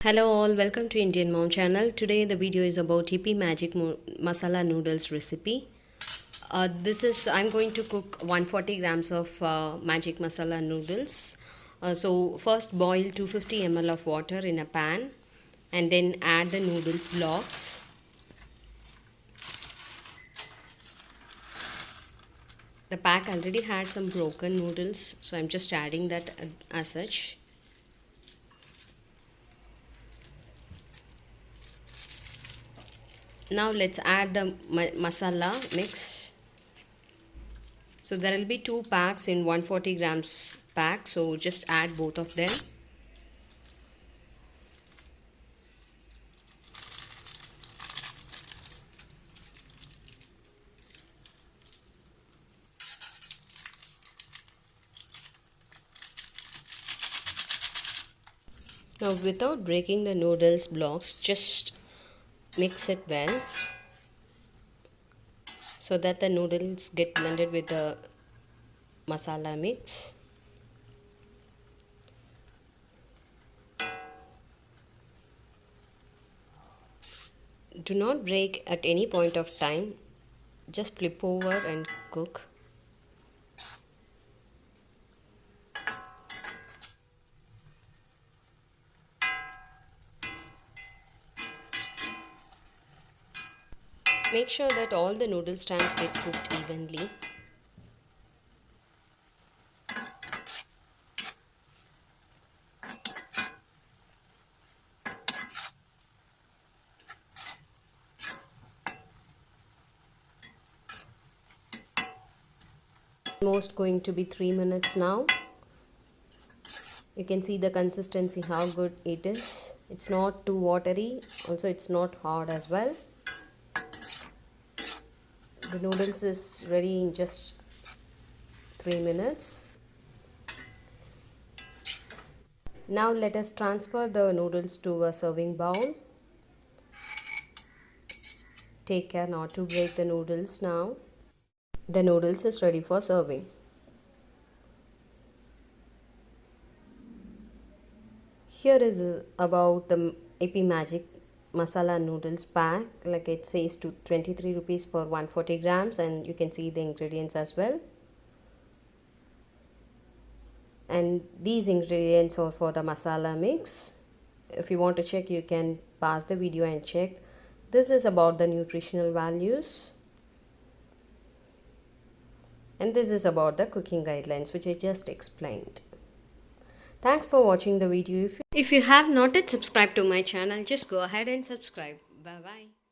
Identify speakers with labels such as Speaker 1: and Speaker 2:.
Speaker 1: Hello all, welcome to Indian Mom channel. Today the video is about Yippee Masala Noodles recipe. I'm going to cook 140 grams of magic masala noodles. So first boil 250 ml of water in a pan and then add the noodles blocks. The pack already had some broken noodles, so I'm just adding that as such. Now let's add the masala mix. So there will be two packs in 140 grams pack, so just add both of them. Now without breaking the noodles blocks, just mix it well so that the noodles get blended with the masala mix. Do not break at any point of time, just flip over and cook. Make sure that all the noodle strands get cooked evenly. Almost going to be 3 minutes now. You can see the consistency, how good it is. It's not too watery, also it's not hard as well. The noodles is ready in just 3 minutes. Now let us transfer the noodles to a serving bowl. Take care not to break the noodles now. The noodles is ready for serving. Here is about the Yippee Magic Masala Noodles pack. Like it says to 23 rupees for 140 grams, and you can see the ingredients as well. And these ingredients are for the masala mix. If you want to check, you can pause the video and check. This is about the nutritional values. And this is about the cooking guidelines, which I just explained. Thanks for watching the video. If you have not yet subscribed to my channel, just go ahead and subscribe. Bye bye.